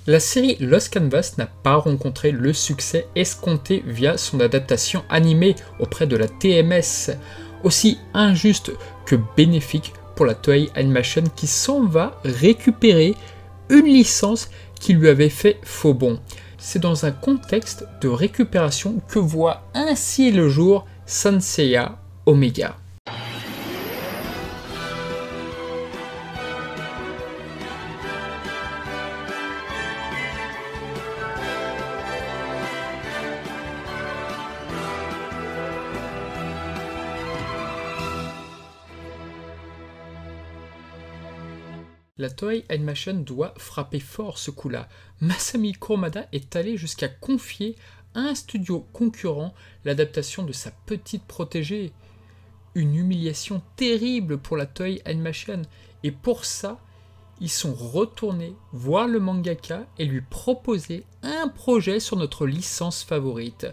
La série Lost Canvas n'a pas rencontré le succès escompté via son adaptation animée auprès de la TMS, aussi injuste que bénéfique pour la Toei Animation qui s'en va récupérer une licence qui lui avait fait faux bond. C'est dans un contexte de récupération que voit ainsi le jour Saint Seiya Omega. La Toei Animation doit frapper fort ce coup-là. Masami Kurumada est allé jusqu'à confier à un studio concurrent l'adaptation de sa petite protégée. Une humiliation terrible pour la Toei Animation. Et pour ça, ils sont retournés voir le mangaka et lui proposer un projet sur notre licence favorite.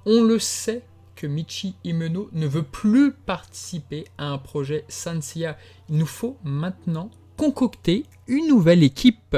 On le sait que Michi Himeno ne veut plus participer à un projet Saint Seiya. Il nous faut maintenant concocter une nouvelle équipe.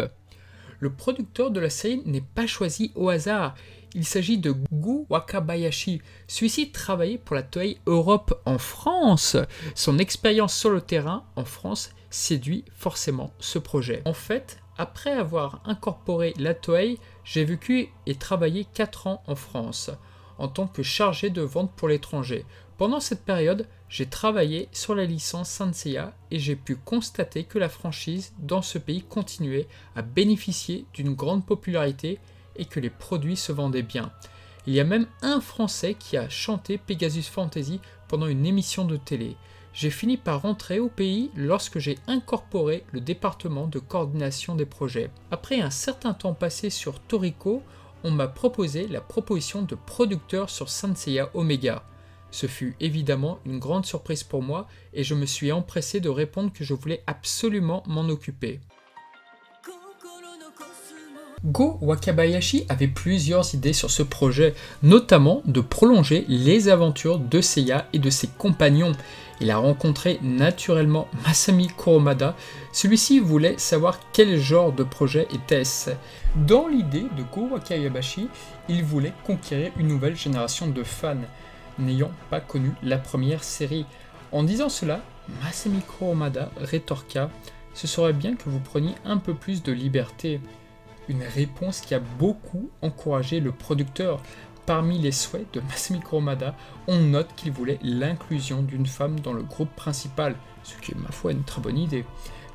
Le producteur de la série n'est pas choisi au hasard. Il s'agit de Go Wakabayashi. Celui-ci travaillait pour la Toei Europe en France. Son expérience sur le terrain en France séduit forcément ce projet. En fait, après avoir incorporé la Toei, j'ai vécu et travaillé 4 ans en France en tant que chargé de vente pour l'étranger. Pendant cette période, j'ai travaillé sur la licence Saint Seiya et j'ai pu constater que la franchise dans ce pays continuait à bénéficier d'une grande popularité et que les produits se vendaient bien. Il y a même un Français qui a chanté Pegasus Fantasy pendant une émission de télé. J'ai fini par rentrer au pays lorsque j'ai incorporé le département de coordination des projets. Après un certain temps passé sur Toriko, on m'a proposé la proposition de producteur sur Saint Seiya Omega. Ce fut évidemment une grande surprise pour moi et je me suis empressé de répondre que je voulais absolument m'en occuper. Go Wakabayashi avait plusieurs idées sur ce projet, notamment de prolonger les aventures de Seiya et de ses compagnons. Il a rencontré naturellement Masami Kurumada. Celui-ci voulait savoir quel genre de projet était-ce. Dans l'idée de Go Wakabayashi, il voulait conquérir une nouvelle génération de fans, n'ayant pas connu la première série. En disant cela, Masami Kurumada rétorqua « Ce serait bien que vous preniez un peu plus de liberté ». Une réponse qui a beaucoup encouragé le producteur. Parmi les souhaits de Masami Kurumada, on note qu'il voulait l'inclusion d'une femme dans le groupe principal, ce qui est ma foi une très bonne idée.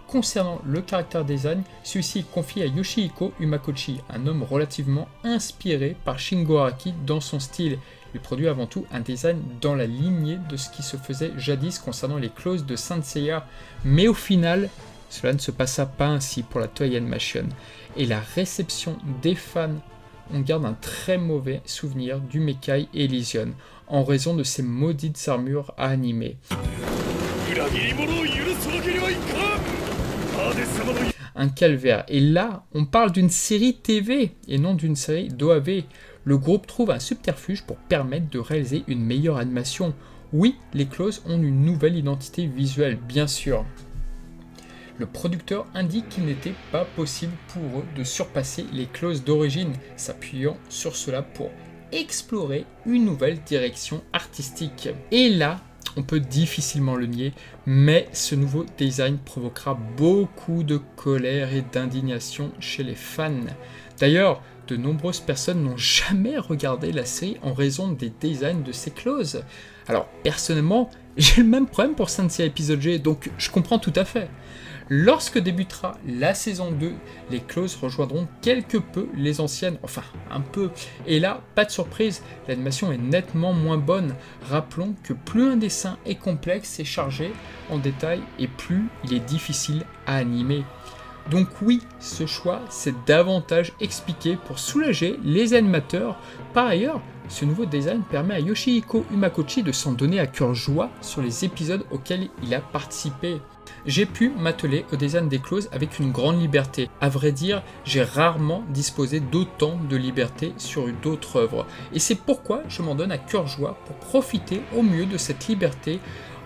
Concernant le caractère design, celui-ci est confié à Yoshihiko Umakochi, un homme relativement inspiré par Shingo Araki dans son style. Il produit avant tout un design dans la lignée de ce qui se faisait jadis concernant les clauses de Saint Seiya, mais au final, cela ne se passa pas ainsi pour la Toei Animation. Et la réception des fans, on garde un très mauvais souvenir du Mekai Elysion, en raison de ces maudites armures à animer. Un calvaire. Et là, on parle d'une série TV et non d'une série d'OAV. Le groupe trouve un subterfuge pour permettre de réaliser une meilleure animation. Oui, les clauses ont une nouvelle identité visuelle, bien sûr. Le producteur indique qu'il n'était pas possible pour eux de surpasser les clauses d'origine, s'appuyant sur cela pour explorer une nouvelle direction artistique. Et là, on peut difficilement le nier, mais ce nouveau design provoquera beaucoup de colère et d'indignation chez les fans. D'ailleurs, de nombreuses personnes n'ont jamais regardé la série en raison des designs de ces clauses. Alors, personnellement, j'ai le même problème pour Saint Seiya épisode G, donc je comprends tout à fait. Lorsque débutera la saison 2, les clauses rejoindront quelque peu les anciennes, enfin un peu. Et là, pas de surprise, l'animation est nettement moins bonne. Rappelons que plus un dessin est complexe et chargé en détail, et plus il est difficile à animer. Donc oui, ce choix s'est davantage expliqué pour soulager les animateurs. Par ailleurs, ce nouveau design permet à Yoshihiko Umakochi de s'en donner à cœur joie sur les épisodes auxquels il a participé. J'ai pu m'atteler au design des clauses avec une grande liberté. À vrai dire, j'ai rarement disposé d'autant de liberté sur d'autres œuvres. Et c'est pourquoi je m'en donne à cœur joie pour profiter au mieux de cette liberté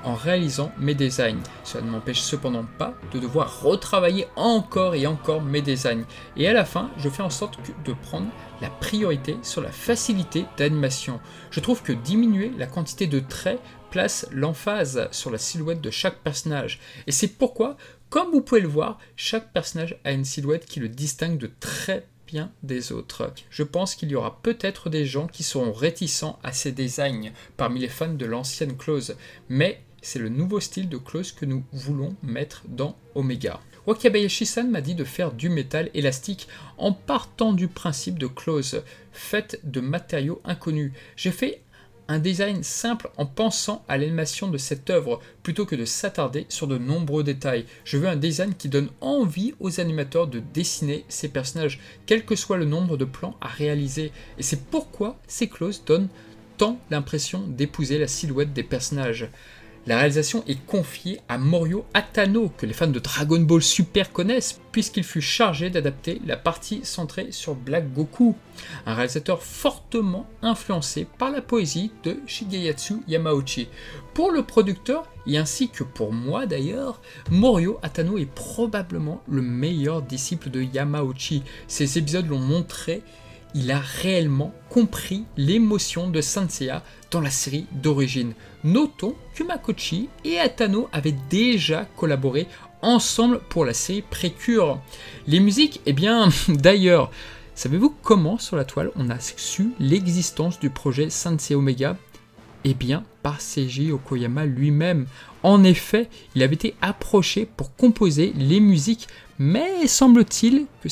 en réalisant mes designs. Cela ne m'empêche cependant pas de devoir retravailler encore et encore mes designs. Et à la fin, je fais en sorte de prendre la priorité sur la facilité d'animation. Je trouve que diminuer la quantité de traits place l'emphase sur la silhouette de chaque personnage. Et c'est pourquoi, comme vous pouvez le voir, chaque personnage a une silhouette qui le distingue de très bien des autres. Je pense qu'il y aura peut-être des gens qui seront réticents à ces designs parmi les fans de l'ancienne Claws, mais c'est le nouveau style de Claws que nous voulons mettre dans Omega. Wakabayashi-san m'a dit de faire du métal élastique en partant du principe de Claws, faite de matériaux inconnus. J'ai fait un design simple en pensant à l'animation de cette œuvre plutôt que de s'attarder sur de nombreux détails. Je veux un design qui donne envie aux animateurs de dessiner ces personnages, quel que soit le nombre de plans à réaliser. Et c'est pourquoi ces clauses donnent tant l'impression d'épouser la silhouette des personnages. La réalisation est confiée à Morio Atano, que les fans de Dragon Ball Super connaissent, puisqu'il fut chargé d'adapter la partie centrée sur Black Goku, un réalisateur fortement influencé par la poésie de Shigeyasu Yamauchi. Pour le producteur, et ainsi que pour moi d'ailleurs, Morio Atano est probablement le meilleur disciple de Yamauchi. Ces épisodes l'ont montré. Il a réellement compris l'émotion de Saint Seiya dans la série d'origine. Notons que Makochi et Atano avaient déjà collaboré ensemble pour la série Precure. Les musiques, eh bien, d'ailleurs, savez-vous comment sur la toile on a su l'existence du projet Saint Seiya Omega? Eh bien, par Seiji Okoyama lui-même. En effet, il avait été approché pour composer les musiques, mais semble-t-il que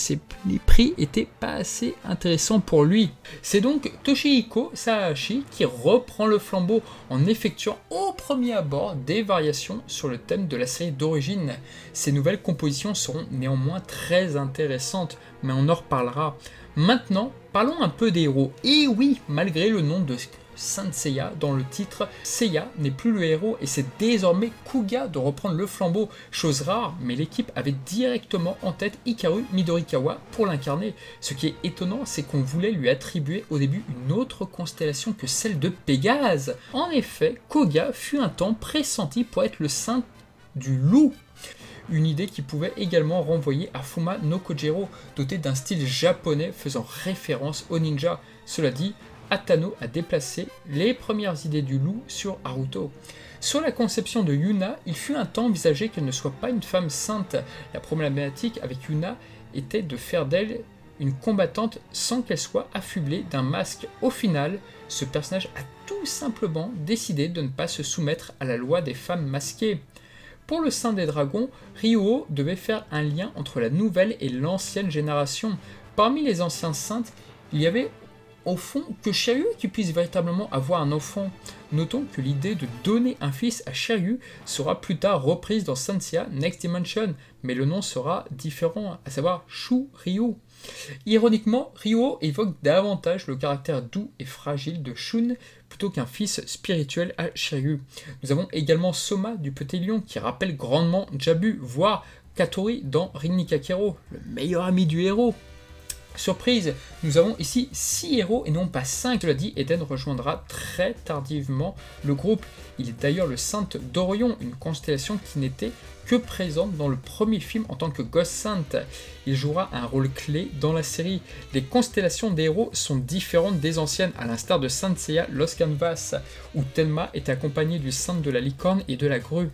les prix n'étaient pas assez intéressants pour lui. C'est donc Toshihiko Sahashi qui reprend le flambeau en effectuant au premier abord des variations sur le thème de la série d'origine. Ces nouvelles compositions seront néanmoins très intéressantes, mais on en reparlera. Maintenant, parlons un peu des héros. Et oui, malgré le nom de Saint Seiya dans le titre, Seiya n'est plus le héros et c'est désormais Kuga de reprendre le flambeau. Chose rare, mais l'équipe avait directement en tête Hikaru Midorikawa pour l'incarner. Ce qui est étonnant, c'est qu'on voulait lui attribuer au début une autre constellation que celle de Pégase. En effet, Koga fut un temps pressenti pour être le saint du loup. Une idée qui pouvait également renvoyer à Fuma no Kojiro, doté d'un style japonais faisant référence au ninja. Cela dit, Atano a déplacé les premières idées du loup sur Haruto. Sur la conception de Yuna, il fut un temps envisagé qu'elle ne soit pas une femme sainte. La problématique avec Yuna était de faire d'elle une combattante sans qu'elle soit affublée d'un masque. Au final, ce personnage a tout simplement décidé de ne pas se soumettre à la loi des femmes masquées. Pour le Saint des Dragons, Ryuo devait faire un lien entre la nouvelle et l'ancienne génération. Parmi les anciens saints, il y avait au fond que Shiryu qui puisse véritablement avoir un enfant. Notons que l'idée de donner un fils à Shiryu sera plus tard reprise dans Saint Seiya Next Dimension, mais le nom sera différent, à savoir Shu Ryu. Ironiquement, Ryuo évoque davantage le caractère doux et fragile de Shun plutôt qu'un fils spirituel à Shiryu. Nous avons également Soma du Petit Lion qui rappelle grandement Jabu, voire Katori dans Rin Nikakero, le meilleur ami du héros. Surprise, nous avons ici 6 héros et non pas 5. Cela dit, Eden rejoindra très tardivement le groupe. Il est d'ailleurs le saint d'Orion, une constellation qui n'était que présente dans le premier film en tant que Ghost Saint. Il jouera un rôle clé dans la série. Les constellations des héros sont différentes des anciennes, à l'instar de Saint Seiya Lost Canvas, où Tenma est accompagné du saint de la licorne et de la grue.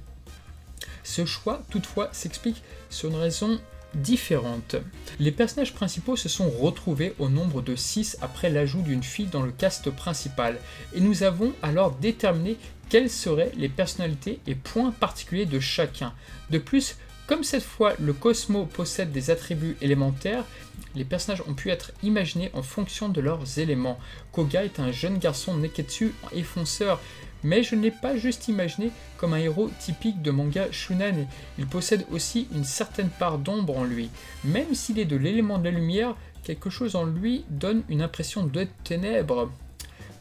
Ce choix, toutefois, s'explique sur une raison différentes. Les personnages principaux se sont retrouvés au nombre de 6 après l'ajout d'une fille dans le cast principal, et nous avons alors déterminé quelles seraient les personnalités et points particuliers de chacun. De plus, comme cette fois le Cosmo possède des attributs élémentaires, les personnages ont pu être imaginés en fonction de leurs éléments. Koga est un jeune garçon neketsu et fonceur, mais je ne l'ai pas juste imaginé comme un héros typique de manga shonen, il possède aussi une certaine part d'ombre en lui. Même s'il est de l'élément de la lumière, quelque chose en lui donne une impression de ténèbres.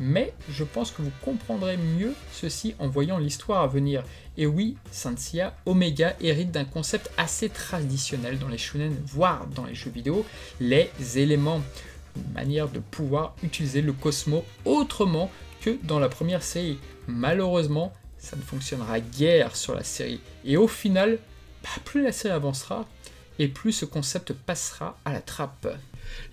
Mais je pense que vous comprendrez mieux ceci en voyant l'histoire à venir. Et oui, Saint Seiya Omega hérite d'un concept assez traditionnel dans les shonen, voire dans les jeux vidéo, les éléments. Une manière de pouvoir utiliser le Cosmo autrement que dans la première série. Malheureusement, ça ne fonctionnera guère sur la série. Et au final, plus la série avancera, et plus ce concept passera à la trappe.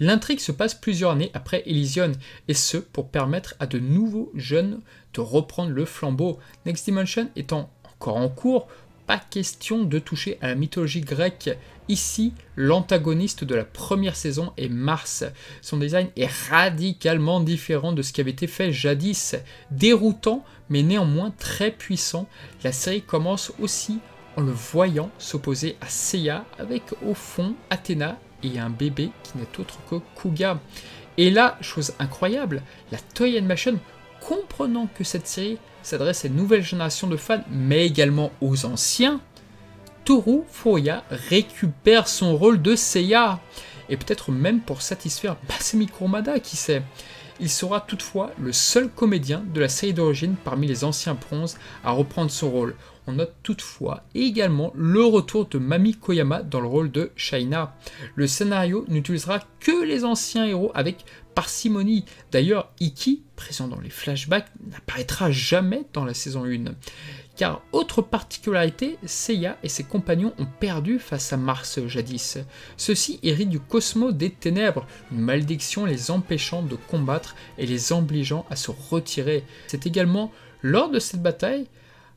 L'intrigue se passe plusieurs années après Elysion, et ce pour permettre à de nouveaux jeunes de reprendre le flambeau. Next Dimension étant encore en cours, pas question de toucher à la mythologie grecque. Ici, l'antagoniste de la première saison est Mars. Son design est radicalement différent de ce qui avait été fait jadis. Déroutant, mais néanmoins très puissant, la série commence aussi en le voyant s'opposer à Seiya, avec au fond Athéna et un bébé qui n'est autre que Kuga. Et là, chose incroyable, la Toei Animation, comprenant que cette série s'adresse à une nouvelle génération de fans, mais également aux anciens, Toru Furuya récupère son rôle de Seiya, et peut-être même pour satisfaire Masami Kurumada, qui sait. Il sera toutefois le seul comédien de la série d'origine parmi les anciens bronzes à reprendre son rôle. On note toutefois également le retour de Mami Koyama dans le rôle de Shaina. Le scénario n'utilisera que les anciens héros avec parcimonie. D'ailleurs, Ikki, présent dans les flashbacks, n'apparaîtra jamais dans la saison 1. Car autre particularité, Seiya et ses compagnons ont perdu face à Mars jadis. Ceux-ci héritent du cosmos des ténèbres, une malédiction les empêchant de combattre et les obligeant à se retirer. C'est également lors de cette bataille,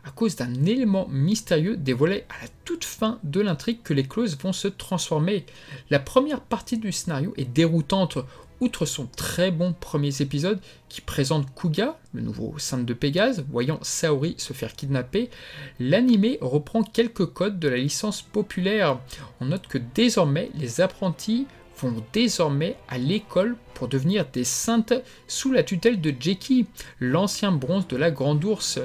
à cause d'un élément mystérieux dévoilé à la toute fin de l'intrigue, que les clauses vont se transformer. La première partie du scénario est déroutante. Outre son très bon premier épisode qui présente Kuga, le nouveau saint de Pégase, voyant Saori se faire kidnapper, l'anime reprend quelques codes de la licence populaire. On note que désormais les apprentis vont désormais à l'école pour devenir des saintes sous la tutelle de Jeki, l'ancien bronze de la Grande Ourse.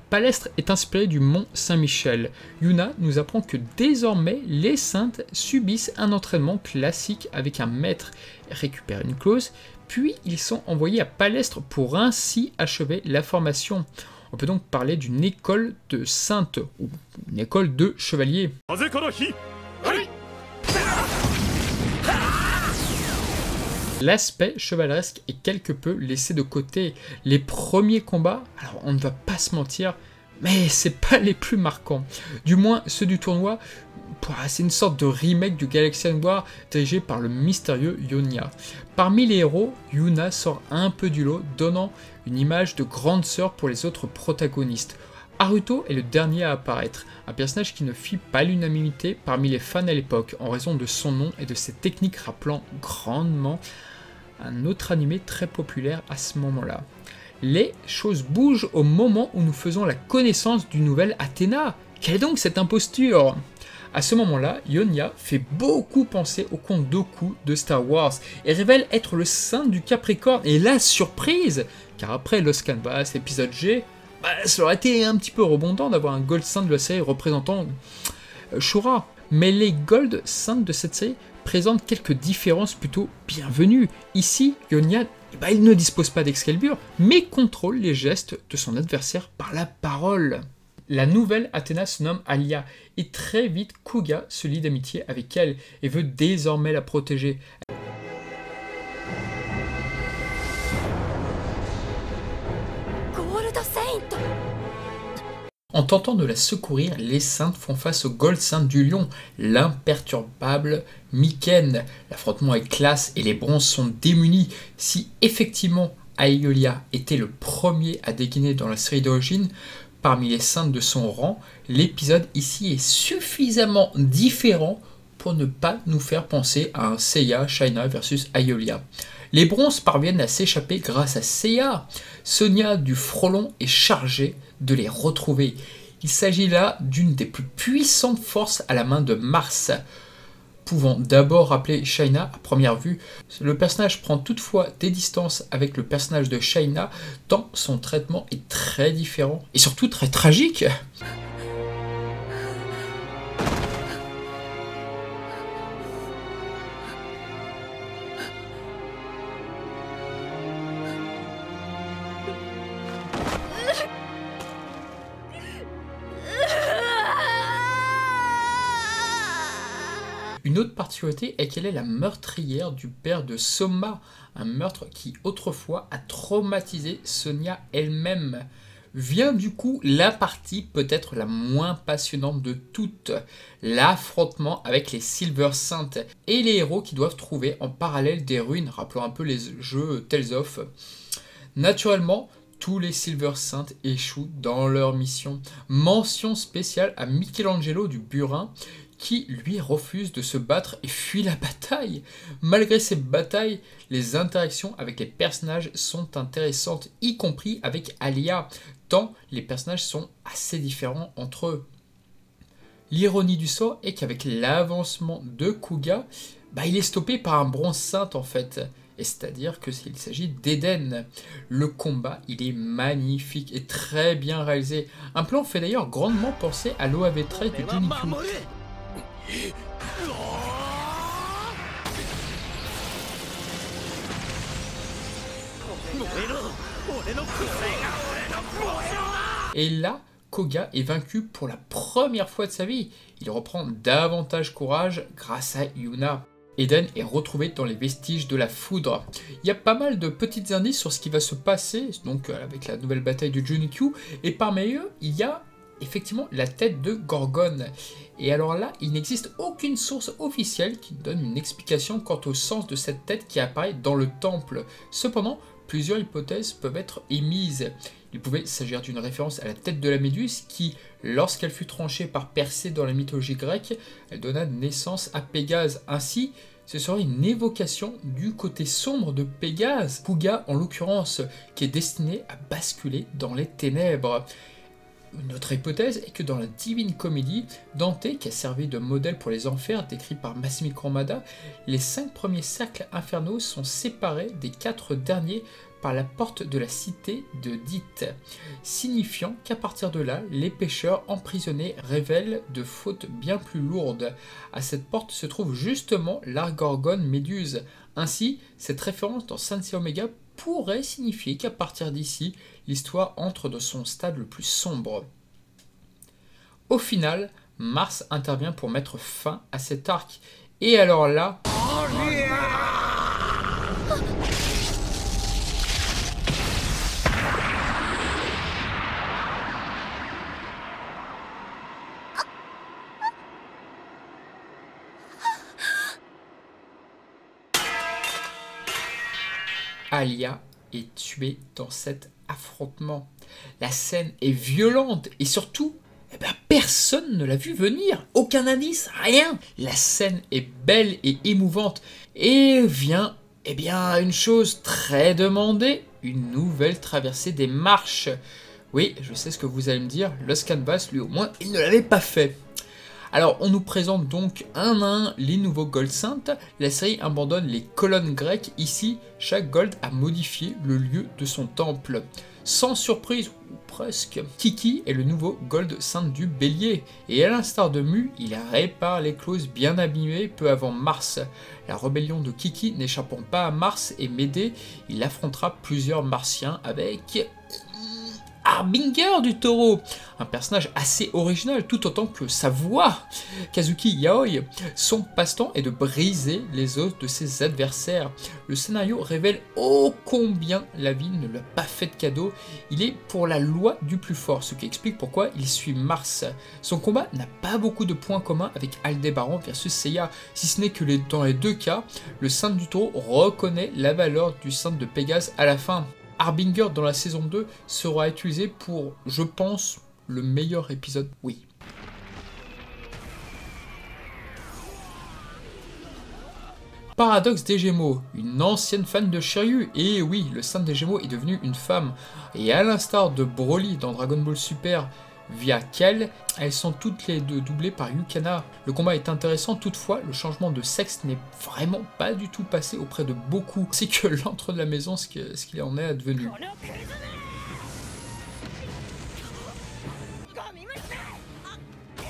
Palestre est inspiré du mont Saint-Michel. Yuna nous apprend que désormais les saintes subissent un entraînement classique avec un maître, récupèrent une clause, puis ils sont envoyés à Palestre pour ainsi achever la formation. On peut donc parler d'une école de saintes, ou une école de chevaliers. L'aspect chevaleresque est quelque peu laissé de côté. Les premiers combats, alors on ne va pas se mentir, mais c'est pas les plus marquants. Du moins ceux du tournoi, c'est une sorte de remake du Galaxian War dirigé par le mystérieux Yonya. Parmi les héros, Yuna sort un peu du lot, donnant une image de grande sœur pour les autres protagonistes. Haruto est le dernier à apparaître, un personnage qui ne fit pas l'unanimité parmi les fans à l'époque, en raison de son nom et de ses techniques rappelant grandement un autre animé très populaire à ce moment-là. Les choses bougent au moment où nous faisons la connaissance du nouvel Athéna. Quelle est donc cette imposture? À ce moment-là, Yonya fait beaucoup penser au conte Dooku de Star Wars et révèle être le saint du Capricorne. Et la surprise, car après Lost Canvas, épisode G, ça aurait été un petit peu rebondant d'avoir un Gold Saint de la série représentant Shura. Mais les Gold Saints de cette série présentent quelques différences plutôt bienvenues. Ici, Yonya, il ne dispose pas d'Excalibur, mais contrôle les gestes de son adversaire par la parole. La nouvelle Athéna se nomme Alia, et très vite Kuga se lie d'amitié avec elle et veut désormais la protéger. En tentant de la secourir, les saintes font face au Gold Saint du Lion, l'imperturbable Myken. L'affrontement est classe et les bronzes sont démunis. Si effectivement Aeolia était le premier à dégainer dans la série d'origine, parmi les saintes de son rang, l'épisode ici est suffisamment différent pour ne pas nous faire penser à un Seiya Shaina versus Aeolia. Les bronzes parviennent à s'échapper grâce à Seiya. Sonia du Frelon est chargée de les retrouver. Il s'agit là d'une des plus puissantes forces à la main de Mars. Pouvant d'abord rappeler Shaina à première vue, le personnage prend toutefois des distances avec le personnage de Shaina, tant son traitement est très différent et surtout très tragique. Une autre particularité est qu'elle est la meurtrière du père de Soma, un meurtre qui autrefois a traumatisé Sonia elle-même. Vient du coup la partie peut-être la moins passionnante de toutes, l'affrontement avec les Silver Saints et les héros qui doivent trouver en parallèle des ruines, rappelant un peu les jeux Tales of. Naturellement, tous les Silver Saints échouent dans leur mission. Mention spéciale à Michelangelo du Burin, qui lui refuse de se battre et fuit la bataille. Malgré ces batailles, les interactions avec les personnages sont intéressantes, y compris avec Alia, tant les personnages sont assez différents entre eux. L'ironie du sort est qu'avec l'avancement de Kuga, il est stoppé par un bronze saint en fait. Et c'est-à-dire qu'il s'agit d'Eden. Le combat, il est magnifique et très bien réalisé. Un plan fait d'ailleurs grandement penser à l'OAV 13 de Junikyu. Et là, Koga est vaincu pour la première fois de sa vie. Il reprend davantage courage grâce à Yuna. Eden est retrouvé dans les vestiges de la foudre. Il y a pas mal de petits indices sur ce qui va se passer, donc avec la nouvelle bataille de Junikyu, et parmi eux, il y a effectivement la tête de Gorgon. Et alors là, il n'existe aucune source officielle qui donne une explication quant au sens de cette tête qui apparaît dans le temple. Cependant, plusieurs hypothèses peuvent être émises. Il pouvait s'agir d'une référence à la tête de la Méduse qui, lorsqu'elle fut tranchée par Persée dans la mythologie grecque, elle donna naissance à Pégase. Ainsi, ce serait une évocation du côté sombre de Pégase, Kuga en l'occurrence, qui est destiné à basculer dans les ténèbres. Une autre hypothèse est que dans la Divine Comédie, Dante, qui a servi de modèle pour les enfers décrits par Masami Kurumada, les 5 premiers cercles infernaux sont séparés des 4 derniers par la porte de la cité de Dite, signifiant qu'à partir de là, les pécheurs emprisonnés révèlent de fautes bien plus lourdes. À cette porte se trouve justement l'Argorgone Méduse. Ainsi, cette référence dans Sensei Omega pourrait signifier qu'à partir d'ici, l'histoire entre dans son stade le plus sombre. Au final, Mars intervient pour mettre fin à cet arc. Et alors là... Alia est tuée dans cet affrontement. La scène est violente et surtout, personne ne l'a vu venir. Aucun indice, rien. La scène est belle et émouvante. Et vient, une chose très demandée, une nouvelle traversée des marches. Oui, je sais ce que vous allez me dire, Lost Canvas, lui au moins, il ne l'avait pas fait. Alors, on nous présente donc un à un les nouveaux Gold Saints. La série abandonne les colonnes grecques. Ici, chaque Gold a modifié le lieu de son temple. Sans surprise, ou presque, Kiki est le nouveau Gold Saint du Bélier. Et à l'instar de Mu, il répare les clauses bien abîmées peu avant Mars. La rébellion de Kiki n'échappant pas à Mars et Médée, il affrontera plusieurs Martiens avec... Harbinger du Taureau, un personnage assez original tout autant que sa voix. Kazuki Yaoi, son passe-temps est de briser les os de ses adversaires. Le scénario révèle ô combien la vie ne l'a pas fait de cadeau. Il est pour la loi du plus fort, ce qui explique pourquoi il suit Mars. Son combat n'a pas beaucoup de points communs avec Aldébaran versus Seiya, si ce n'est que dans les deux cas, le Saint du Taureau reconnaît la valeur du Saint de Pégase à la fin. Harbinger dans la saison 2 sera utilisé pour, je pense, le meilleur épisode, oui. Paradoxe des Gémeaux, une ancienne fan de Shiryu, et oui, le Saint des Gémeaux est devenu une femme. Et à l'instar de Broly dans Dragon Ball Super, via Kel, elles sont toutes les deux doublées par Yukana. Le combat est intéressant, toutefois, le changement de sexe n'est vraiment pas du tout passé auprès de beaucoup. C'est que l'entre de la maison ce qu'il en est advenu.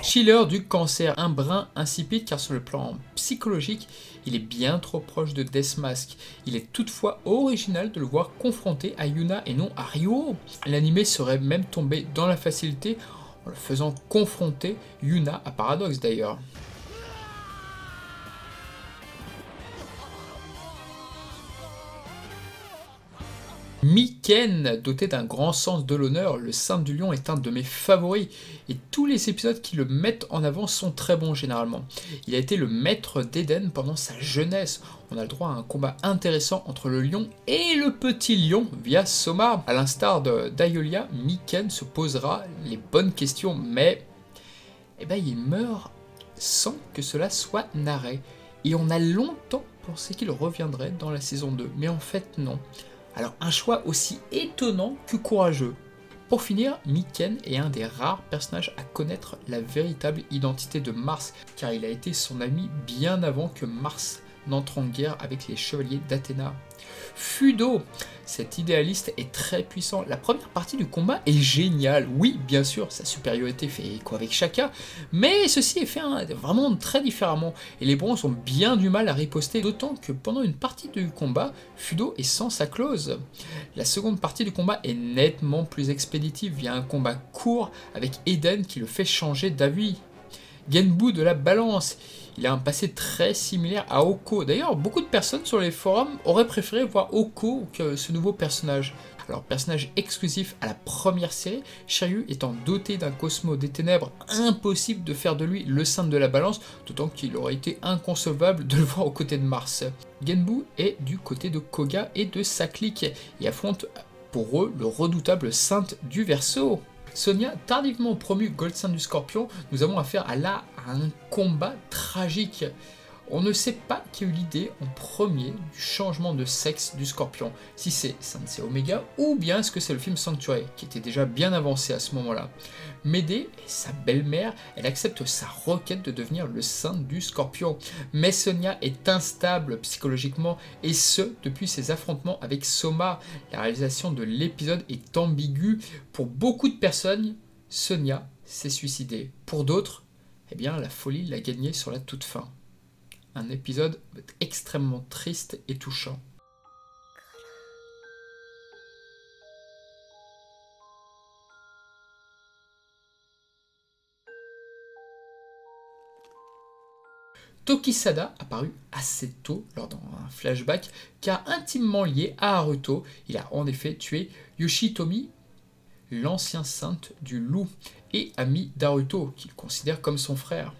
Chiller du cancer, un brin insipide car sur le plan psychologique, il est bien trop proche de Deathmask. Il est toutefois original de le voir confronté à Yuna et non à Ryuo. L'anime serait même tombé dans la facilité en le faisant confronter Yuna à Paradox d'ailleurs. Miken, doté d'un grand sens de l'honneur, le Saint du Lion est un de mes favoris, et tous les épisodes qui le mettent en avant sont très bons généralement. Il a été le maître d'Eden pendant sa jeunesse. On a le droit à un combat intéressant entre le lion et le petit lion via Soma. A l'instar d'Aiolia, Miken se posera les bonnes questions, mais il meurt sans que cela soit narré. Et on a longtemps pensé qu'il reviendrait dans la saison 2, mais en fait non. Alors un choix aussi étonnant que courageux. Pour finir, Miken est un des rares personnages à connaître la véritable identité de Mars, car il a été son ami bien avant que Mars n'entre en guerre avec les chevaliers d'Athéna. Fudo, cet idéaliste est très puissant. La première partie du combat est géniale. Oui, bien sûr, sa supériorité fait écho avec Shaka, mais ceci est fait vraiment très différemment. Et les bronzes ont bien du mal à riposter, d'autant que pendant une partie du combat, Fudo est sans sa clause. La seconde partie du combat est nettement plus expéditive via un combat court avec Eden qui le fait changer d'avis. Genbu de la balance. Il a un passé très similaire à Oko. D'ailleurs, beaucoup de personnes sur les forums auraient préféré voir Oko que ce nouveau personnage. Alors, personnage exclusif à la première série, Shiryu étant doté d'un Cosmo des Ténèbres, impossible de faire de lui le saint de la balance, d'autant qu'il aurait été inconcevable de le voir aux côtés de Mars. Genbu est du côté de Koga et de sa clique, et affronte pour eux le redoutable saint du Verseau. Sonia, tardivement promue Gold Saint du Scorpion, nous avons affaire à un combat tragique. On ne sait pas qui a eu l'idée en premier du changement de sexe du Scorpion, si c'est Sensei Omega ou bien est-ce que c'est le film Sanctuary, qui était déjà bien avancé à ce moment-là. Médée et sa belle-mère, elle accepte sa requête de devenir le saint du Scorpion, mais Sonia est instable psychologiquement, et ce, depuis ses affrontements avec Soma. La réalisation de l'épisode est ambiguë. Pour beaucoup de personnes, Sonia s'est suicidée. Pour d'autres, la folie l'a gagnée sur la toute fin. Un épisode extrêmement triste et touchant. Tokisada apparu assez tôt lors d'un flashback car intimement lié à Haruto, il a en effet tué Yoshitomi, l'ancien saint du loup et ami d'Haruto, qu'il considère comme son frère.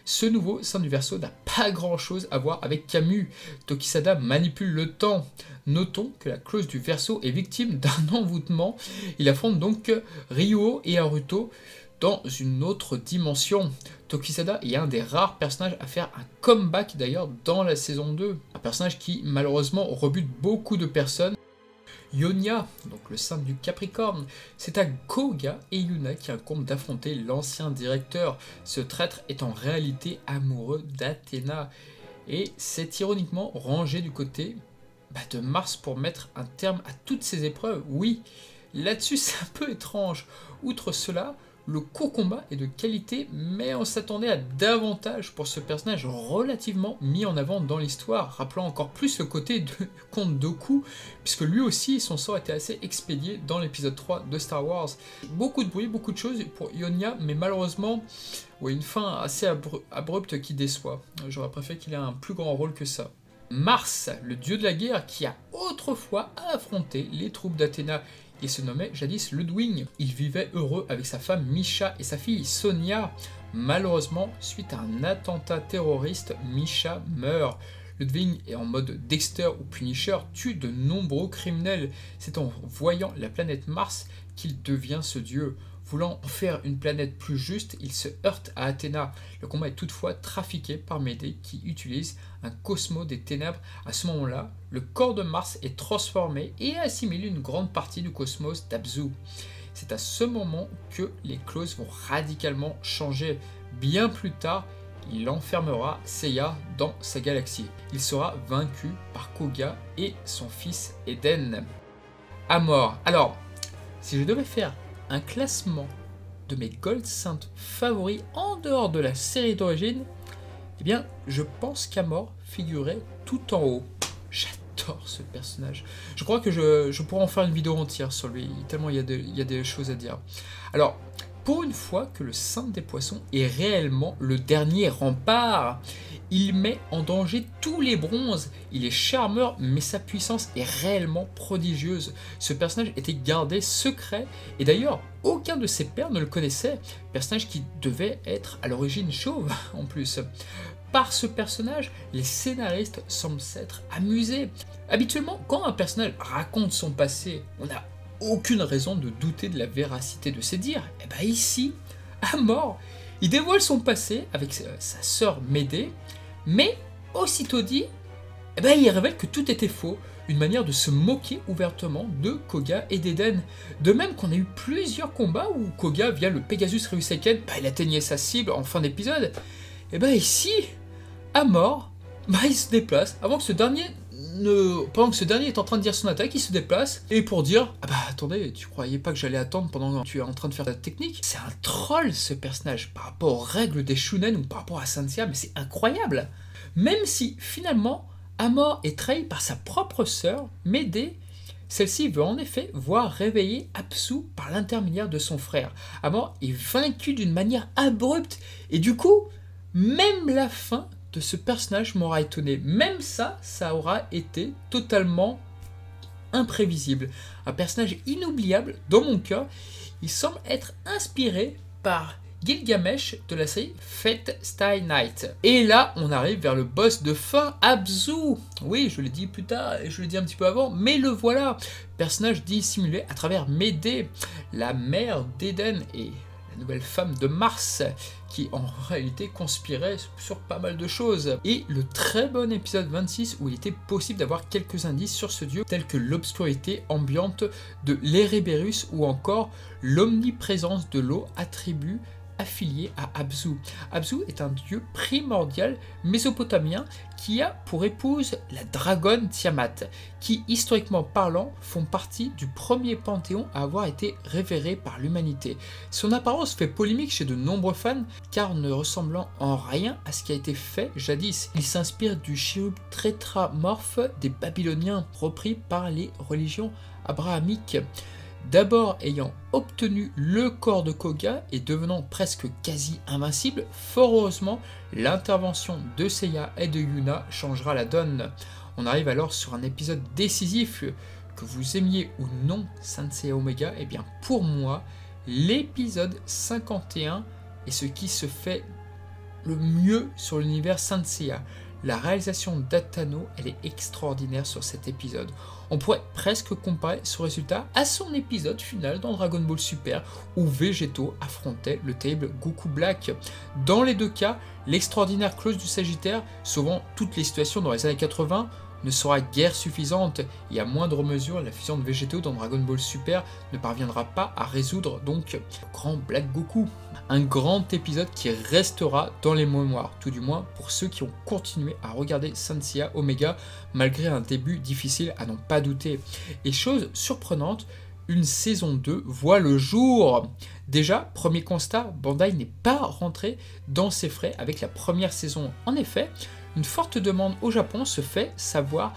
Ce nouveau saint du Verseau n'a pas grand chose à voir avec Camus. Tokisada manipule le temps. Notons que la clause du Verseau est victime d'un envoûtement. Il affronte donc Ryuo et Haruto dans une autre dimension. Tokisada est un des rares personnages à faire un comeback d'ailleurs dans la saison 2. Un personnage qui malheureusement rebute beaucoup de personnes. Yonia, donc le saint du Capricorne, c'est à Koga et Yuna qui incombent d'affronter l'ancien directeur. Ce traître est en réalité amoureux d'Athéna et c'est ironiquement rangé du côté de Mars pour mettre un terme à toutes ces épreuves. Oui, là-dessus c'est un peu étrange. Outre cela, le court combat est de qualité, mais on s'attendait à davantage pour ce personnage relativement mis en avant dans l'histoire, rappelant encore plus le côté de Comte Dooku, puisque lui aussi, son sort était assez expédié dans l'épisode 3 de Star Wars. Beaucoup de bruit, beaucoup de choses pour Ionia, mais malheureusement, une fin assez abrupte qui déçoit. J'aurais préféré qu'il ait un plus grand rôle que ça. Mars, le dieu de la guerre qui a autrefois affronté les troupes d'Athéna. Il se nommait jadis Ludwig. Il vivait heureux avec sa femme Misha et sa fille Sonia. Malheureusement, suite à un attentat terroriste, Misha meurt. Ludwig est en mode Dexter ou Punisher, tue de nombreux criminels. C'est en voyant la planète Mars qu'il devient ce dieu. Voulant en faire une planète plus juste, il se heurte à Athéna. Le combat est toutefois trafiqué par Médée qui utilise un Cosmo des Ténèbres. À ce moment-là, le corps de Mars est transformé et assimile une grande partie du cosmos d'Abzu. C'est à ce moment que les clauses vont radicalement changer. Bien plus tard, il enfermera Seiya dans sa galaxie. Il sera vaincu par Koga et son fils Eden. Amor. Alors, si je devais faire un classement de mes Gold Saints favoris en dehors de la série d'origine, je pense qu'Amor figurait tout en haut. J'adore ce personnage. Je crois que je pourrais en faire une vidéo entière sur lui, tellement il y a des choses à dire. Alors, Pour une fois que le Saint des Poissons est réellement le dernier rempart, il met en danger tous les bronzes. Il est charmeur, mais sa puissance est réellement prodigieuse. Ce personnage était gardé secret, et d'ailleurs, aucun de ses pairs ne le connaissait. Personnage qui devait être à l'origine chauve, en plus. Par ce personnage, les scénaristes semblent s'être amusés. Habituellement, quand un personnage raconte son passé, on n'a aucune raison de douter de la véracité de ses dires. Et bien ici, à mort, il dévoile son passé avec sa sœur Médée, mais aussitôt dit, il révèle que tout était faux, une manière de se moquer ouvertement de Koga et d'Eden. De même qu'on a eu plusieurs combats où Koga, via le Pegasus Ryuseiken, il atteignait sa cible en fin d'épisode. Et ici, à mort, il se déplace avant que ce dernier pendant que ce dernier est en train de dire son attaque, il se déplace et pour dire attendez, tu croyais pas que j'allais attendre pendant que tu es en train de faire ta technique? C'est un troll ce personnage par rapport aux règles des Shunen ou par rapport à Saint-Seiya, mais c'est incroyable. Même si finalement Amor est trahi par sa propre sœur, Médée, celle-ci veut en effet voir réveiller Apsu par l'intermédiaire de son frère. Amor est vaincu d'une manière abrupte et du coup, même la fin de ce personnage m'aura étonné. Même ça aura été totalement imprévisible. Un personnage inoubliable dans mon cœur. Il semble être inspiré par Gilgamesh de la série Fate Stay Night. Et là, on arrive vers le boss de fin, Abzu. Oui, je l'ai dit plus tard et je l'ai dit un petit peu avant, mais le voilà. Personnage dissimulé à travers Médée, la mère d'Eden et la nouvelle femme de Mars, qui en réalité conspirait sur pas mal de choses. Et le très bon épisode 26 où il était possible d'avoir quelques indices sur ce dieu, tels que l'obscurité ambiante de l'Ereberus ou encore l'omniprésence de l'eau, attribut affilié à Abzu. Abzu est un dieu primordial mésopotamien qui a pour épouse la dragonne Tiamat, qui historiquement parlant font partie du premier panthéon à avoir été révéré par l'humanité. Son apparence fait polémique chez de nombreux fans car ne ressemblant en rien à ce qui a été fait jadis. Il s'inspire du chérub tétramorphe des Babyloniens repris par les religions abrahamiques. D'abord ayant obtenu le corps de Koga et devenant presque quasi invincible, fort heureusement, l'intervention de Seiya et de Yuna changera la donne. On arrive alors sur un épisode décisif, que vous aimiez ou non Saint Seiya Omega, et bien pour moi, l'épisode 51 est ce qui se fait le mieux sur l'univers Saint Seiya. La réalisation d'Atano, elle est extraordinaire sur cet épisode. On pourrait presque comparer ce résultat à son épisode final dans Dragon Ball Super, où Végéto affrontait le terrible Goku Black. Dans les deux cas, l'extraordinaire clause du Sagittaire, sauvant toutes les situations dans les années 80, ne sera guère suffisante, et à moindre mesure, la fusion de Végéto dans Dragon Ball Super ne parviendra pas à résoudre donc le grand Black Goku. Un grand épisode qui restera dans les mémoires, tout du moins pour ceux qui ont continué à regarder Saint Seiya Omega malgré un début difficile à n'en pas douter. Et chose surprenante, une saison 2 voit le jour. Déjà, premier constat, Bandai n'est pas rentré dans ses frais avec la première saison. En effet, une forte demande au Japon se fait savoir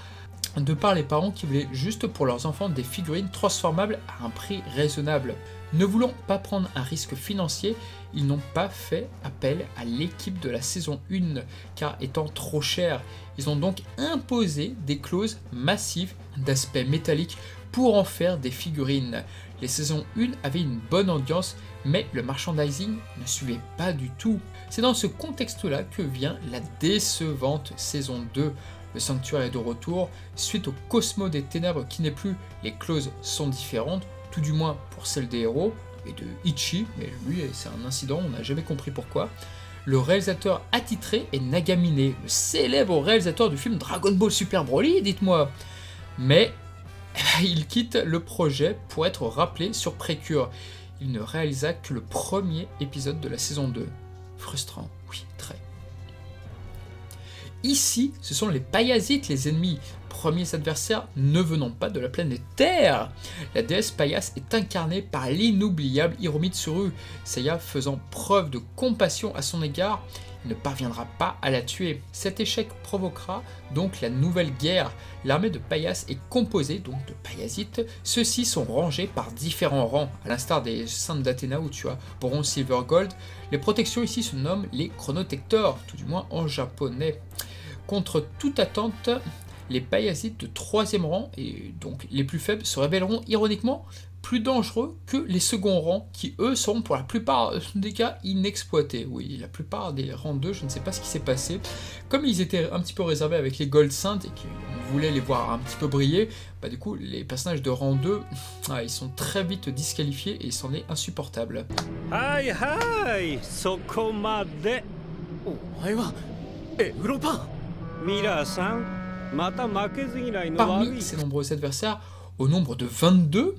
de par les parents qui voulaient juste pour leurs enfants des figurines transformables à un prix raisonnable. Ne voulant pas prendre un risque financier, ils n'ont pas fait appel à l'équipe de la saison 1, car étant trop cher, ils ont donc imposé des clauses massives d'aspect métallique pour en faire des figurines. Les saisons 1 avaient une bonne audience, mais le merchandising ne suivait pas du tout. C'est dans ce contexte-là que vient la décevante saison 2. Le sanctuaire est de retour, suite au Cosmo des Ténèbres qui n'est plus, les clauses sont différentes, tout du moins pour celle des héros, et de Ichi, mais lui c'est un incident, on n'a jamais compris pourquoi. Le réalisateur attitré est Nagamine, le célèbre réalisateur du film Dragon Ball Super Broly, dites-moi. Mais il quitte le projet pour être rappelé sur Precure. Il ne réalisa que le premier épisode de la saison 2. Frustrant, oui, très. Ici, ce sont les Paillazites les ennemis. premiers adversaires ne venant pas de la planète Terre. La déesse Paias est incarnée par l'inoubliable Hiromitsuru, Seiya faisant preuve de compassion à son égard. Il ne parviendra pas à la tuer. Cet échec provoquera donc la nouvelle guerre. L'armée de Paias est composée donc de Paiasites. Ceux-ci sont rangés par différents rangs, à l'instar des saints d'Athéna où tu as bronze, silver, gold. Les protections ici se nomment les chronotectors, tout du moins en japonais. Contre toute attente, les Paiasites de 3e rang, et donc les plus faibles, se révéleront ironiquement plus dangereux que les seconds rangs, qui eux seront pour la plupart des cas inexploités. Oui, la plupart des rangs 2, je ne sais pas ce qui s'est passé. Comme ils étaient un petit peu réservés avec les Gold Saints et qu'on voulait les voir un petit peu briller, bah du coup les personnages de rang 2, ils sont très vite disqualifiés et c'en est insupportable. Hai hai, sokomade. Parmi ces nombreux adversaires, au nombre de 22,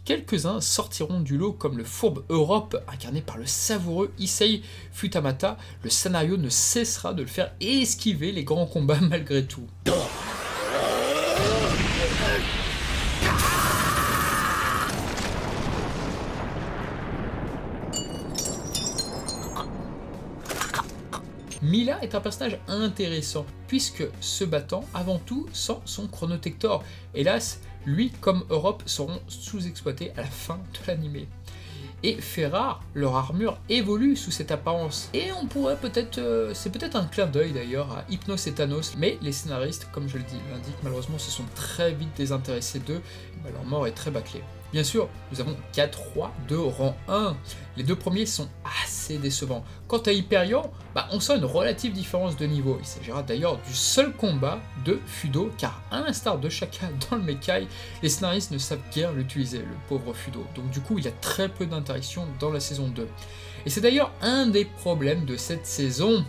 quelques-uns sortiront du lot comme le fourbe Europe, incarné par le savoureux Issei Futamata. Le scénario ne cessera de le faire esquiver les grands combats malgré tout. Mila est un personnage intéressant, puisque se battant avant tout sans son chronotector. Hélas, lui comme Europe seront sous-exploités à la fin de l'anime. Et fait rare, leur armure évolue sous cette apparence. Et on pourrait peut-être, c'est peut-être un clin d'œil d'ailleurs à Hypnos et Thanos, mais les scénaristes, comme je le dis, l'indiquent malheureusement, se sont très vite désintéressés d'eux, leur mort est très bâclée. Bien sûr, nous avons 4 rois de rang 1. Les deux premiers sont assez décevants. Quant à Hyperion, on sent une relative différence de niveau. Il s'agira d'ailleurs du seul combat de Fudo, car à l'instar de Shaka dans le Mekai, les scénaristes ne savent guère l'utiliser, le pauvre Fudo. Donc du coup, il y a très peu d'interactions dans la saison 2. Et c'est d'ailleurs un des problèmes de cette saison.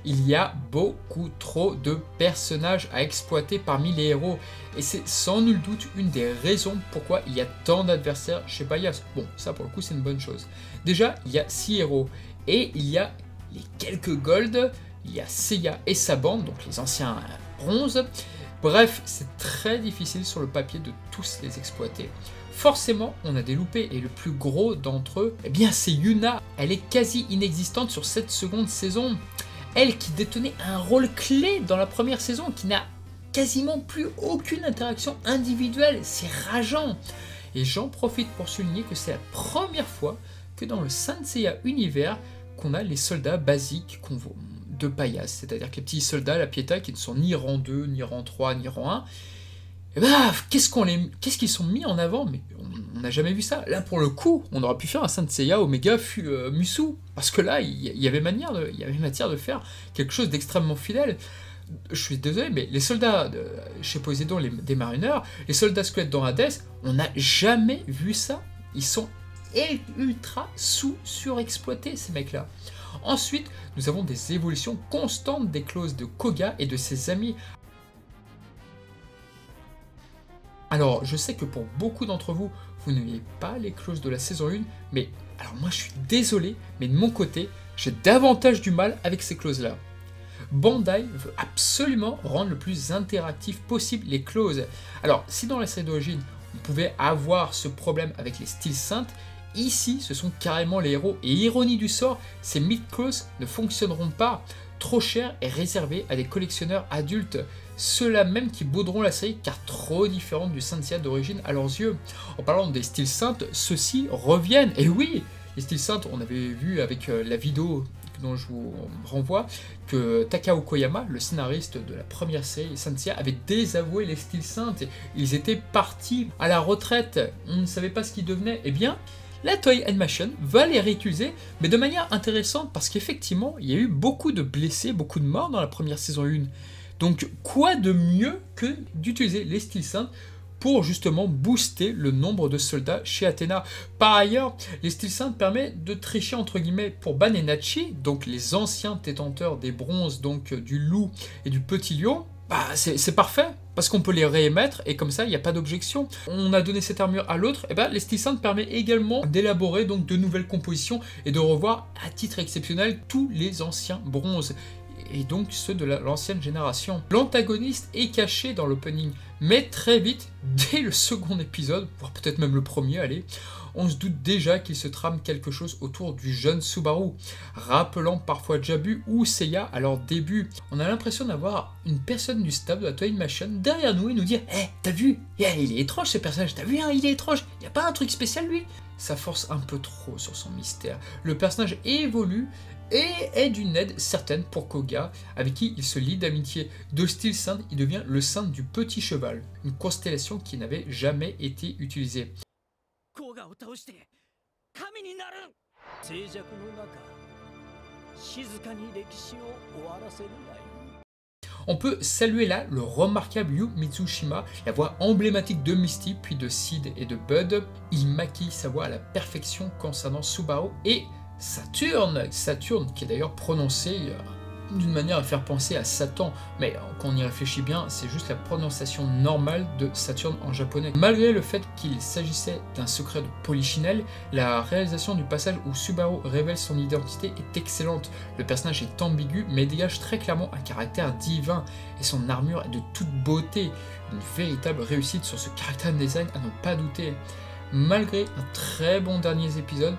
Il y a beaucoup trop de personnages à exploiter parmi les héros, et c'est sans nul doute une des raisons pourquoi il y a tant d'adversaires chez Paias. Bon, ça pour le coup c'est une bonne chose. Déjà, il y a 6 héros, et il y a les quelques golds, il y a Seiya et sa bande, donc les anciens bronzes. Bref, c'est très difficile sur le papier de tous les exploiter. Forcément, on a des loupés, et le plus gros d'entre eux, c'est Yuna. Elle est quasi inexistante sur cette seconde saison. Elle qui détenait un rôle clé dans la première saison, qui n'a quasiment plus aucune interaction individuelle, c'est rageant. Et j'en profite pour souligner que c'est la première fois que dans le Saint Seiya univers qu'on a les soldats basiques de Paias, c'est-à-dire que les petits soldats à la Pietà qui ne sont ni rang 2, ni rang 3, ni rang 1, qu'est-ce qu'ils sont mis en avant, mais on n'a jamais vu ça. Là, pour le coup, on aurait pu faire un Saint Seiya Omega Musou, parce que là, il y avait matière de faire quelque chose d'extrêmement fidèle. Je suis désolé, mais les soldats chez Poséidon, des marineurs, les soldats squelettes dans Hades, on n'a jamais vu ça. Ils sont ultra surexploités, ces mecs-là. Ensuite, nous avons des évolutions constantes des clauses de Koga et de ses amis. Alors, je sais que pour beaucoup d'entre vous, vous n'aimez pas les clauses de la saison 1, mais alors moi je suis désolé, mais de mon côté, j'ai davantage du mal avec ces clauses-là. Bandai veut absolument rendre le plus interactif possible les clauses. Alors, si dans la série d'origine, on pouvait avoir ce problème avec les styles saintes, ici, ce sont carrément les héros. Et ironie du sort, ces mid-clauses ne fonctionneront pas. Trop cher et réservé à des collectionneurs adultes. Ceux-là même qui bouderont la série car trop différente du Saint Seiya d'origine à leurs yeux. En parlant des styles saintes, ceux-ci reviennent. Et oui, les styles saintes, on avait vu avec la vidéo dont je vous renvoie, que Takao Koyama, le scénariste de la première série Saint Seiya, avait désavoué les styles saintes. Ils étaient partis à la retraite. On ne savait pas ce qu'ils devenaient. Eh bien, la Toei Animation va les réutiliser, mais de manière intéressante, parce qu'effectivement, il y a eu beaucoup de blessés, beaucoup de morts dans la première saison 1. Donc, quoi de mieux que d'utiliser les styles saints pour justement booster le nombre de soldats chez Athéna. Par ailleurs, les styles saints permettent de tricher entre guillemets pour Ban et Nachi, donc les anciens détenteurs des bronzes, donc du loup et du petit lion. C'est parfait, parce qu'on peut les réémettre, et comme ça, il n'y a pas d'objection. On a donné cette armure à l'autre, et les styles saints permettent également d'élaborer donc de nouvelles compositions, et de revoir, à titre exceptionnel, tous les anciens bronzes. et donc ceux de l'ancienne génération. L'antagoniste est caché dans l'opening, mais très vite, dès le second épisode, voire peut-être même le premier, allez, on se doute déjà qu'il se trame quelque chose autour du jeune Subaru, rappelant parfois Jabu ou Seiya à leur début. On a l'impression d'avoir une personne du staff de la Toei Animation derrière nous et nous dire « Hey, t'as vu? Il est étrange ce personnage, t'as vu, hein, il est étrange, y a pas un truc spécial lui ?» Ça force un peu trop sur son mystère. Le personnage évolue et est d'une aide certaine pour Koga, avec qui il se lie d'amitié. De style saint, il devient le saint du petit cheval, une constellation qui n'avait jamais été utilisée. On peut saluer là le remarquable Yu Mitsushima, la voix emblématique de Misty, puis de Sid et de Bud. Il maquille sa voix à la perfection concernant Subaru et Saturne, qui est d'ailleurs prononcé d'une manière à faire penser à Satan, mais quand on y réfléchit bien, c'est juste la prononciation normale de Saturne en japonais. Malgré le fait qu'il s'agissait d'un secret de Polichinelle, la réalisation du passage où Subaru révèle son identité est excellente. Le personnage est ambigu, mais dégage très clairement un caractère divin, et son armure est de toute beauté. Une véritable réussite sur ce character design à ne pas douter. Malgré un très bon dernier épisode,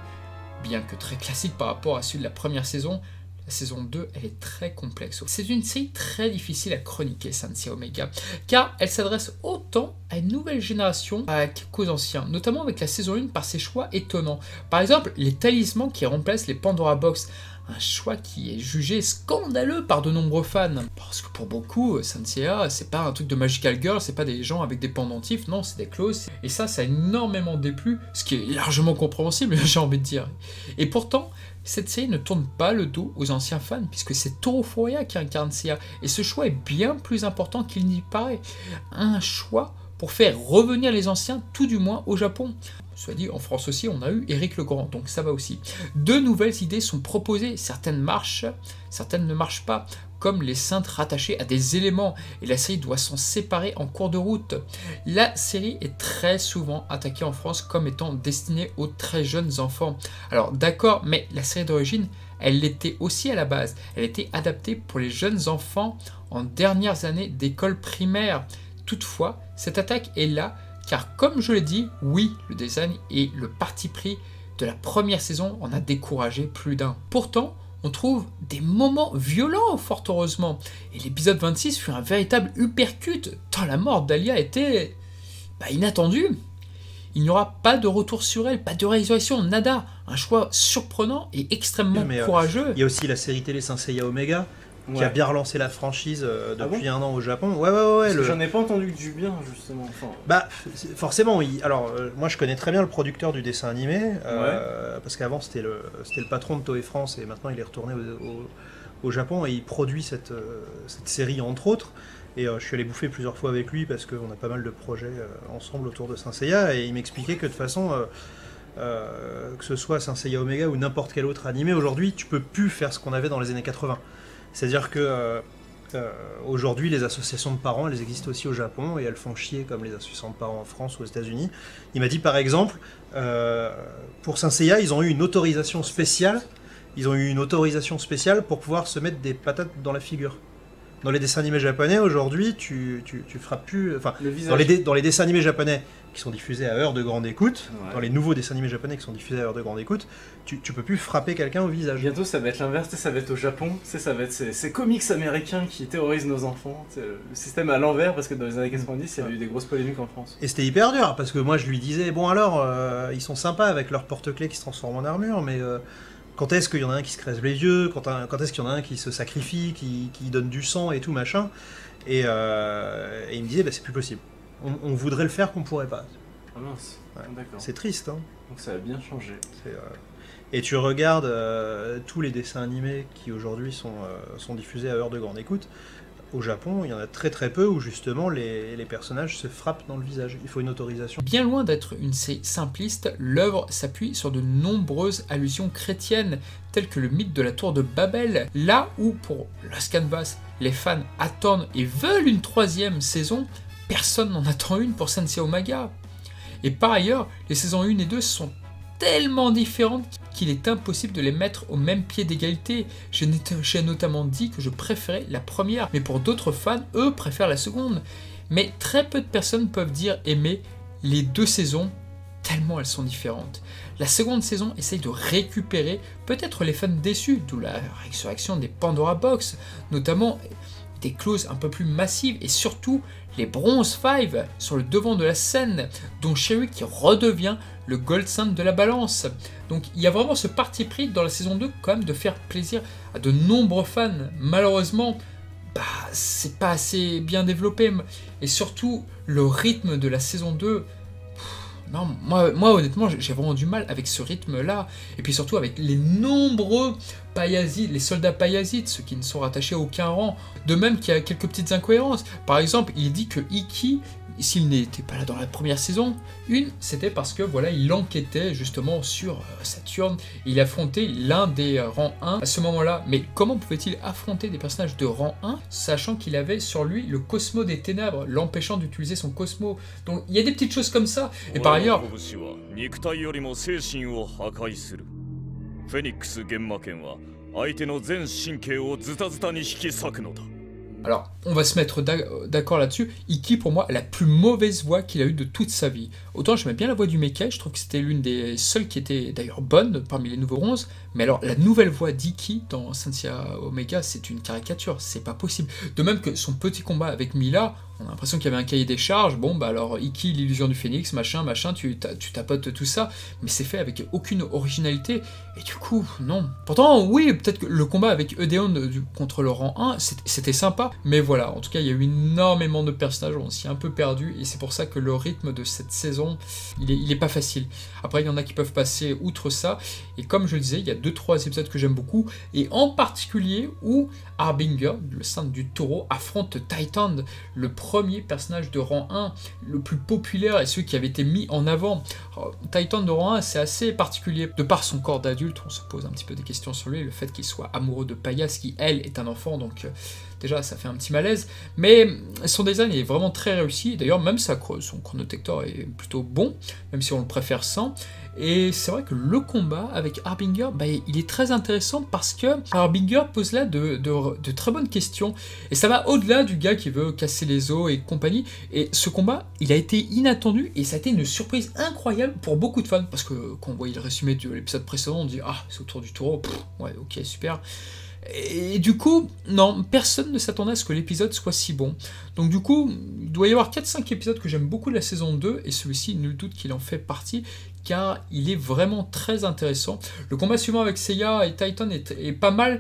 bien que très classique par rapport à celui de la première saison, la saison 2, elle est très complexe. C'est une série très difficile à chroniquer, Saint Omega, car elle s'adresse autant à une nouvelle génération qu'aux anciens, notamment avec la saison 1 par ses choix étonnants. Par exemple, les talismans qui remplacent les Pandora Box, un choix qui est jugé scandaleux par de nombreux fans. Parce que pour beaucoup, Saint c'est pas un truc de Magical Girl, c'est pas des gens avec des pendentifs, non, c'est des clauses. Et ça a énormément déplu, ce qui est largement compréhensible, j'ai envie de dire. Et pourtant, cette série ne tourne pas le dos aux anciens fans, puisque c'est Toru Furuya qui incarne Seiya, et ce choix est bien plus important qu'il n'y paraît. Un choix pour faire revenir les anciens, tout du moins au Japon. Soit dit, en France aussi, on a eu Éric Legrand, donc ça va aussi. De nouvelles idées sont proposées, certaines marchent, certaines ne marchent pas, comme les saintes rattachées à des éléments, et la série doit s'en séparer en cours de route. La série est très souvent attaquée en France comme étant destinée aux très jeunes enfants. Alors d'accord, mais la série d'origine, elle l'était aussi à la base. Elle était adaptée pour les jeunes enfants en dernières années d'école primaire. Toutefois, cette attaque est là, car comme je l'ai dit, oui, le design et le parti pris de la première saison en a découragé plus d'un. Pourtant, on trouve des moments violents, fort heureusement. Et l'épisode 26 fut un véritable uppercut, tant la mort d'Alia était inattendue. Il n'y aura pas de retour sur elle, pas de résurrection, nada. Un choix surprenant et extrêmement courageux. Il y a aussi la série télé Saint Seiya Omega, qui a bien relancé la franchise depuis un an au Japon. Ouais. J'en ai pas entendu du bien, justement. Forcément, alors, moi je connais très bien le producteur du dessin animé, parce qu'avant c'était le patron de Toei France, et maintenant il est retourné au Japon, et il produit cette série entre autres. Et je suis allé bouffer plusieurs fois avec lui, parce qu'on a pas mal de projets ensemble autour de Saint Seiya, et il m'expliquait que de toute façon... que ce soit Saint Seiya Omega ou n'importe quel autre animé, aujourd'hui tu peux plus faire ce qu'on avait dans les années 80. C'est-à-dire que aujourd'hui, les associations de parents, elles existent aussi au Japon, et elles font chier comme les associations de parents en France ou aux États-Unis. Il m'a dit par exemple, pour Saint Seiya, ils ont eu une autorisation spéciale. Pour pouvoir se mettre des patates dans la figure. Dans les dessins animés japonais, aujourd'hui, tu frappes plus... Enfin, dans les dessins animés japonais qui sont diffusés à heure de grande écoute, dans les nouveaux dessins animés japonais qui sont diffusés à heure de grande écoute, tu peux plus frapper quelqu'un au visage. Bientôt, ça va être l'inverse, ça va être au Japon, ça va être ces comics américains qui terrorisent nos enfants. Le système à l'envers, parce que dans les années 90, il y a eu des grosses polémiques en France. Et c'était hyper dur, parce que moi, je lui disais, bon alors, ils sont sympas avec leur porte-clés qui se transforment en armure, mais... quand est-ce qu'il y en a un qui se crève les yeux, quand est-ce qu'il y en a un qui se sacrifie, qui donne du sang et tout machin, et il me disait, c'est plus possible. On voudrait le faire qu'on pourrait pas. Ah mince, d'accord. C'est triste, hein. Donc ça a bien changé. Et tu regardes tous les dessins animés qui aujourd'hui sont diffusés à heure de grande écoute. Au Japon, il y en a très très peu où justement les personnages se frappent dans le visage. Il faut une autorisation. Bien loin d'être une série simpliste, l'œuvre s'appuie sur de nombreuses allusions chrétiennes, telles que le mythe de la tour de Babel. Là où, pour Lost Canvas, les fans attendent et veulent une 3e saison, personne n'en attend une pour Saint Seiya Omega. Et par ailleurs, les saisons 1 et 2 sont tellement différentes qu'il est impossible de les mettre au même pied d'égalité. J'ai notamment dit que je préférais la première, mais pour d'autres fans, eux, préfèrent la seconde. Mais très peu de personnes peuvent dire aimer les deux saisons, tellement elles sont différentes. La seconde saison essaye de récupérer peut-être les fans déçus, d'où la résurrection des Pandora Box, notamment des clauses un peu plus massives et surtout les Bronze 5 sur le devant de la scène, dont Sherry qui redevient le Gold Sand de la balance. Donc il y a vraiment ce parti pris dans la saison 2 quand même de faire plaisir à de nombreux fans. Malheureusement, c'est pas assez bien développé et surtout le rythme de la saison 2. Non, moi honnêtement j'ai vraiment du mal avec ce rythme là et puis surtout avec les nombreux Payazides, les soldats Payazides, ceux qui ne sont rattachés à aucun rang, de même qu'il y a quelques petites incohérences. Par exemple, il dit que Ikki, s'il n'était pas là dans la première saison, c'était parce que voilà, il enquêtait justement sur Saturne, et il affrontait l'un des rangs 1 à ce moment-là. Mais comment pouvait-il affronter des personnages de rang 1, sachant qu'il avait sur lui le Cosmo des Ténèbres, l'empêchant d'utiliser son Cosmo? Donc il y a des petites choses comme ça, et par ailleurs... Alors, on va se mettre d'accord là-dessus. Ikki, pour moi, la plus mauvaise voix qu'il a eue de toute sa vie. Autant j'aimais bien la voix du Mekai, je trouve que c'était l'une des seules qui était d'ailleurs bonne parmi les nouveaux bronzes. Mais alors, la nouvelle voix d'Ikki dans Saint-Seiya Omega, c'est une caricature, c'est pas possible. De même que son petit combat avec Mila, on a l'impression qu'il y avait un cahier des charges. Bon, bah alors, Ikki, l'illusion du phénix, machin, tu tapotes tout ça, mais c'est fait avec aucune originalité. Et du coup, non. Pourtant, oui, peut-être que le combat avec Eudeon contre le rang 1, c'était sympa. Mais voilà, en tout cas, il y a eu énormément de personnages, on s'y est un peu perdu, et c'est pour ça que le rythme de cette saison, il est pas facile. Après, il y en a qui peuvent passer outre ça, et comme je le disais, il y a 2-3 épisodes que j'aime beaucoup, et en particulier où Harbinger, le saint du taureau, affronte Titan, le premier personnage de rang 1, le plus populaire et celui qui avait été mis en avant. Alors, Titan de rang 1, c'est assez particulier. De par son corps d'adulte, on se pose un petit peu des questions sur lui, le fait qu'il soit amoureux de Paias, qui elle est un enfant, donc déjà ça fait un petit malaise, mais son design est vraiment très réussi. D'ailleurs même son chronotector est plutôt bon, même si on le préfère sans. Et c'est vrai que le combat avec Harbinger, il est très intéressant parce que Harbinger pose là de très bonnes questions. Et ça va au-delà du gars qui veut casser les os et compagnie. Et ce combat, il a été inattendu et ça a été une surprise incroyable pour beaucoup de fans. Parce que quand on voit le résumé de l'épisode précédent, on dit « Ah, c'est autour du taureau, ouais, ok, super ». Et du coup, non, personne ne s'attendait à ce que l'épisode soit si bon. Donc du coup, il doit y avoir 4-5 épisodes que j'aime beaucoup de la saison 2, et celui-ci, nul doute qu'il en fait partie, car il est vraiment très intéressant. Le combat suivant avec Seiya et Titan est pas mal,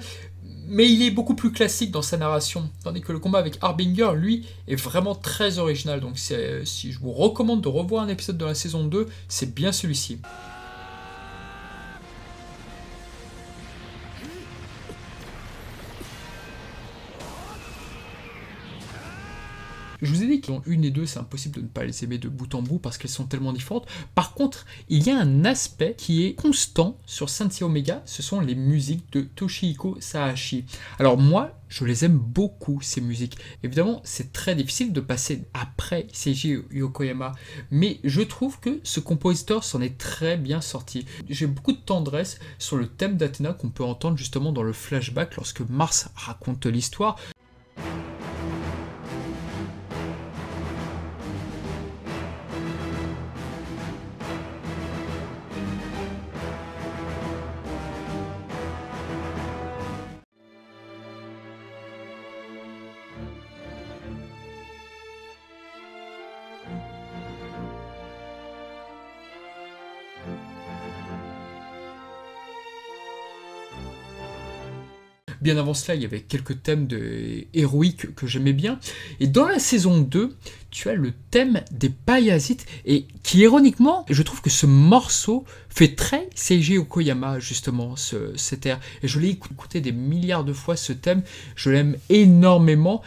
mais il est beaucoup plus classique dans sa narration, tandis que le combat avec Harbinger, lui, est vraiment très original. Donc si je vous recommande de revoir un épisode de la saison 2, c'est bien celui-ci. Je vous ai dit qu'en 1 et 2, c'est impossible de ne pas les aimer de bout en bout parce qu'elles sont tellement différentes. Par contre, il y a un aspect qui est constant sur Saint-Seiya Omega, ce sont les musiques de Toshihiko Sahashi. Alors moi, je les aime beaucoup, ces musiques. Évidemment, c'est très difficile de passer après Seiji Yokoyama, mais je trouve que ce compositeur s'en est très bien sorti. J'ai beaucoup de tendresse sur le thème d'Athéna qu'on peut entendre justement dans le flashback lorsque Mars raconte l'histoire. Bien avant cela, il y avait quelques thèmes héroïques que j'aimais bien. Et dans la saison 2, tu as le thème des Payazites, et qui, ironiquement, je trouve que ce morceau fait très Seiji Yokoyama, justement, cet air. Et je l'ai écouté des milliards de fois, ce thème. Je l'aime énormément.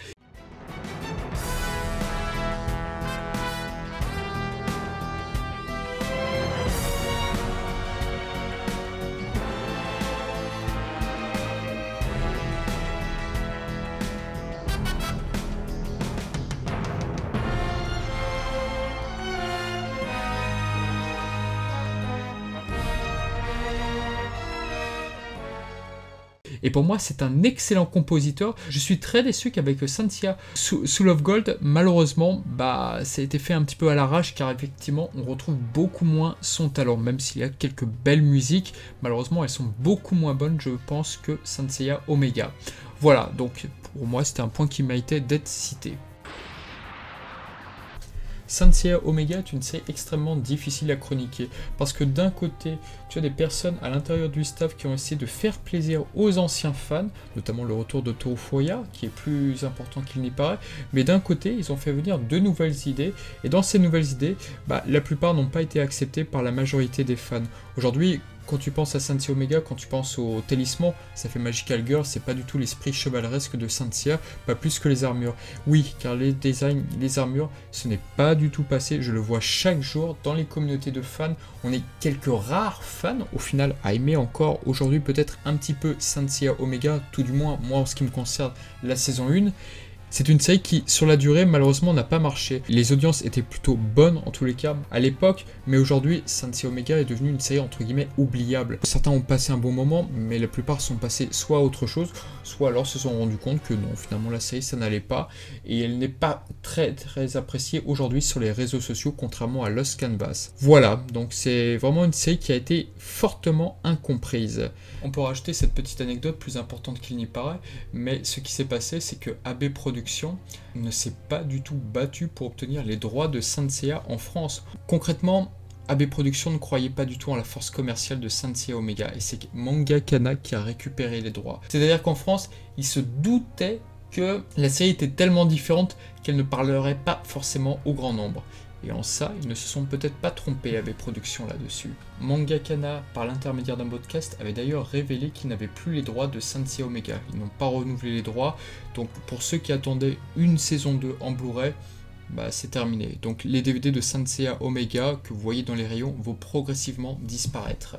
et pour moi c'est un excellent compositeur. Je suis très déçu qu'avec Saint Soul of Gold, malheureusement, ça a été fait un petit peu à l'arrache, car effectivement on retrouve beaucoup moins son talent, même s'il y a quelques belles musiques, malheureusement elles sont beaucoup moins bonnes je pense que Saint Seiya Omega. Voilà, donc pour moi c'était un point qui méritait d'être cité. Saint Seiya Omega est une série extrêmement difficile à chroniquer, parce que d'un côté, tu as des personnes à l'intérieur du staff qui ont essayé de faire plaisir aux anciens fans, notamment le retour de Toru Furuya, qui est plus important qu'il n'y paraît, mais d'un côté, ils ont fait venir de nouvelles idées, et dans ces nouvelles idées, la plupart n'ont pas été acceptées par la majorité des fans. Aujourd'hui, quand tu penses à Saint Seiya Omega, quand tu penses au talisman, ça fait Magical Girl, c'est pas du tout l'esprit chevaleresque de Saint Seiya, pas plus que les armures. Oui, car les designs, les armures, ce n'est pas du tout passé, je le vois chaque jour dans les communautés de fans, on est quelques rares fans, au final, à aimer encore aujourd'hui peut-être un petit peu Saint Seiya Omega, tout du moins, moi en ce qui me concerne, la saison 1, c'est une série qui, sur la durée, malheureusement, n'a pas marché. Les audiences étaient plutôt bonnes, en tous les cas, à l'époque, mais aujourd'hui, Saint Seiya Omega est devenue une série, entre guillemets, oubliable. Certains ont passé un bon moment, mais la plupart sont passés soit à autre chose, soit alors se sont rendus compte que non, finalement, la série, ça n'allait pas, et elle n'est pas très appréciée aujourd'hui sur les réseaux sociaux, contrairement à Lost Canvas. Voilà, donc c'est vraiment une série qui a été fortement incomprise. On peut rajouter cette petite anecdote plus importante qu'il n'y paraît, mais ce qui s'est passé, c'est que AB Productions ne s'est pas du tout battu pour obtenir les droits de Saint Seiya en France. Concrètement, AB Productions ne croyait pas du tout en la force commerciale de Saint Seiya Omega, et c'est Mangakana qui a récupéré les droits. C'est-à-dire qu'en France, ils se doutaient que la série était tellement différente qu'elle ne parlerait pas forcément au grand nombre. Et en ça, ils ne se sont peut-être pas trompés AB Productions là-dessus. Mangakana, par l'intermédiaire d'un podcast, avait d'ailleurs révélé qu'ils n'avaient plus les droits de Saint Seiya Omega. Ils n'ont pas renouvelé les droits, donc pour ceux qui attendaient une saison 2 en Blu-ray, c'est terminé. Donc les DVD de Saint Seiya Omega que vous voyez dans les rayons vont progressivement disparaître.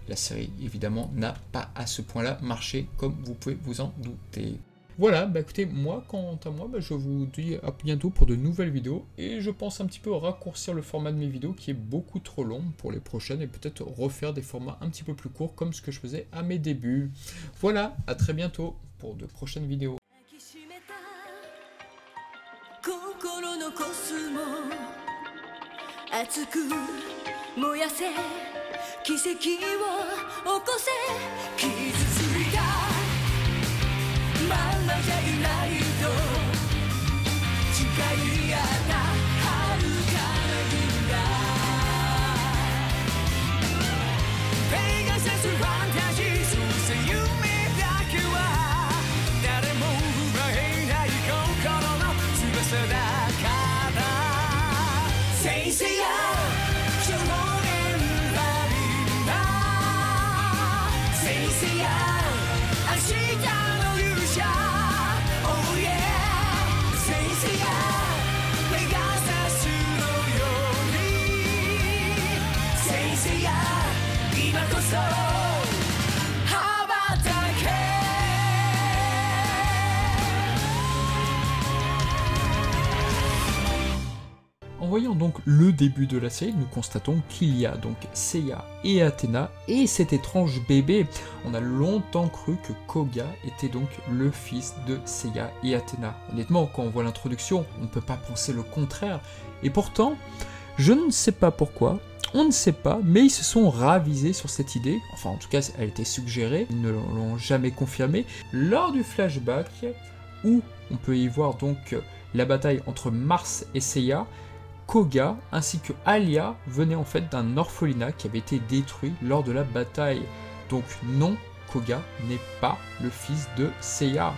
La série, évidemment, n'a pas à ce point-là marché, comme vous pouvez vous en douter. Voilà, écoutez, moi, quant à moi, je vous dis à bientôt pour de nouvelles vidéos, et je pense un petit peu raccourcir le format de mes vidéos qui est beaucoup trop long pour les prochaines, et peut-être refaire des formats un petit peu plus courts comme ce que je faisais à mes débuts. Voilà, à très bientôt pour de prochaines vidéos. En voyant donc le début de la série, nous constatons qu'il y a donc Seiya et Athéna et cet étrange bébé. On a longtemps cru que Koga était donc le fils de Seiya et Athéna. Honnêtement, quand on voit l'introduction, on ne peut pas penser le contraire. Et pourtant, je ne sais pas pourquoi, on ne sait pas, mais ils se sont ravisés sur cette idée, enfin en tout cas elle a été suggérée, ils ne l'ont jamais confirmé, lors du flashback où on peut y voir donc la bataille entre Mars et Seiya. Koga ainsi que Alia venaient en fait d'un orphelinat qui avait été détruit lors de la bataille. Donc non, Koga n'est pas le fils de Seiya.